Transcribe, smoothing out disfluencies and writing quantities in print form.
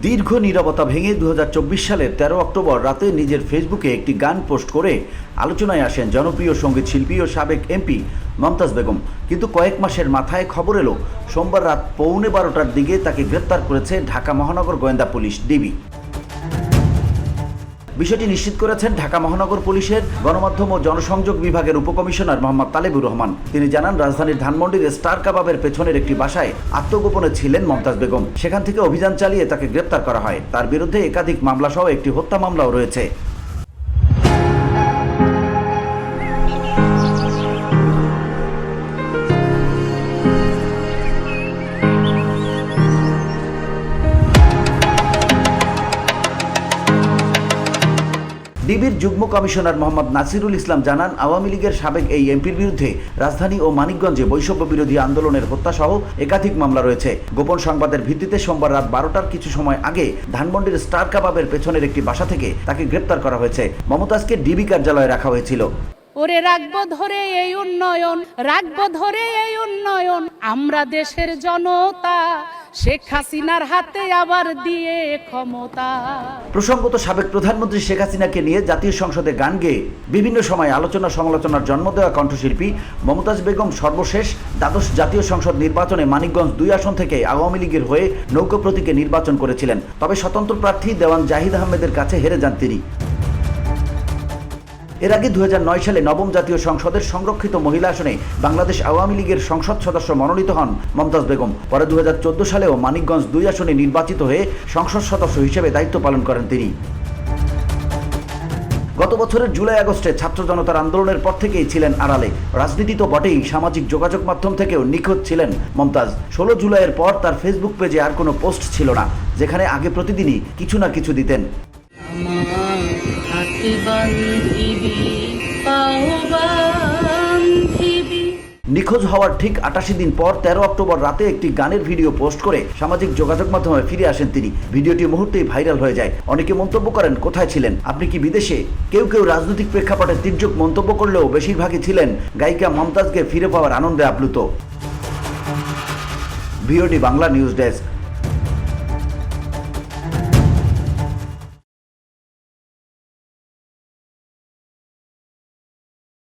দীর্ঘ নীরবতা ভেঙে 2024 সালের 13 অক্টোবর রাতে নিজের ফেসবুকে একটি গান পোস্ট করে আলোচনায় আসেন জনপ্রিয় সঙ্গীত শিল্পী ও সাবেক এমপি মমতাজ বেগম। কিন্তু কয়েক মাসের মাথায় খবর এলো সোমবার রাত 12:15টার দিকে তাকে গ্রেপ্তার করেছে ঢাকা মহানগর গোয়েন্দা পুলিশ ডিবি। বিষয়টি নিশ্চিত করেছেন ঢাকা মহানগর পুলিশের গণমাধ্যম ও জনসংযোগ বিভাগের উপকমিশনার মোহাম্মদ তালেবুর রহমান। তিনি জানান, রাজধানীর ধানমন্ডির স্টার কাবাবের পেছনের একটি বাসায় আত্মগোপনে ছিলেন মমতাজ বেগম। সেখান থেকে অভিযান চালিয়ে তাকে গ্রেপ্তার করা হয়। তার বিরুদ্ধে একাধিক মামলা সহ একটি হত্যা মামলাও রয়েছে। ডিবির যুগ্ম কমিশনার মোহাম্মদ নাসিরুল ইসলাম জানান, আওয়ামী লীগের সাবেক এই এমপির বিরুদ্ধে রাজধানী ও মানিকগঞ্জে বৈষম্য বিরোধী আন্দোলনের হত্যাসহ একাধিক মামলা রয়েছে। গোপন সংবাদের ভিত্তিতে সোমবার রাত 12টার কিছু সময় আগে ধানমন্ডির স্টার কাবাবের পেছনের একটি বাসা থেকে তাকে গ্রেপ্তার করা হয়েছে। মমতাজকে ডিবি কার্যালয়ে রাখা হয়েছিল। ওরে রাখবো ধরে এই উন্নয়ন, রাখবো ধরে এই উন্নয়ন, আমরা দেশের জনতা শেখ হাসিনার হাতে আবার দিয়ে ক্ষমতা। প্রসঙ্গত, সাবেক প্রধানমন্ত্রী শেখ হাসিনাকে নিয়ে জাতীয় সংসদে গান গেয়ে বিভিন্ন সময় আলোচনা সমালোচনার জন্ম দেওয়া কণ্ঠশিল্পী মমতাজ বেগম সর্বশেষ দ্বাদশ জাতীয় সংসদ নির্বাচনে মানিকগঞ্জ 2 আসন থেকে আওয়ামী লীগের হয়ে নৌকা প্রতীকে নির্বাচন করেছিলেন। তবে স্বতন্ত্র প্রার্থী দেওয়ান জাহিদ আহমেদের কাছে হেরে যান তিনি। এর আগে 2009 সালে নবম জাতীয় সংসদের সংরক্ষিত মহিলা আসনে বাংলাদেশ আওয়ামী লীগের সংসদ সদস্য মনোনীত হন মমতাজ বেগম। পরে 2014 সালেও মানিকগঞ্জ 2 আসনে নির্বাচিত হয়ে সংসদ সদস্য হিসেবে দায়িত্ব পালন করেন তিনি। গত বছরের জুলাই আগস্টে ছাত্র জনতার আন্দোলনের পর থেকেই ছিলেন আড়ালে। রাজনীতি তো বটেই, সামাজিক যোগাযোগ মাধ্যম থেকেও নিখোঁজ ছিলেন মমতাজ। 16 জুলাইয়ের পর তার ফেসবুক পেজে আর কোনো পোস্ট ছিল না, যেখানে আগে প্রতিদিনই কিছু না কিছু দিতেন। নিখোঁজ হওয়ার ঠিক 88 দিন পর 13 অক্টোবর রাতে একটি গানের ভিডিও পোস্ট করে সামাজিক যোগাযোগ মাধ্যমে ফিরে আসেন তিনি। ভিডিওটি মুহূর্তেই ভাইরাল হয়ে যায়। অনেকে মন্তব্য করেন, কোথায় ছিলেন আপনি, কি বিদেশে? কেউ কেউ রাজনৈতিক প্রেক্ষাপটে তীর্যক মন্তব্য করলেও বেশিরভাগই ছিলেন গায়িকা মমতাজকে ফিরে পাওয়ার আনন্দে আপ্লুত। VOD Bangla news desk.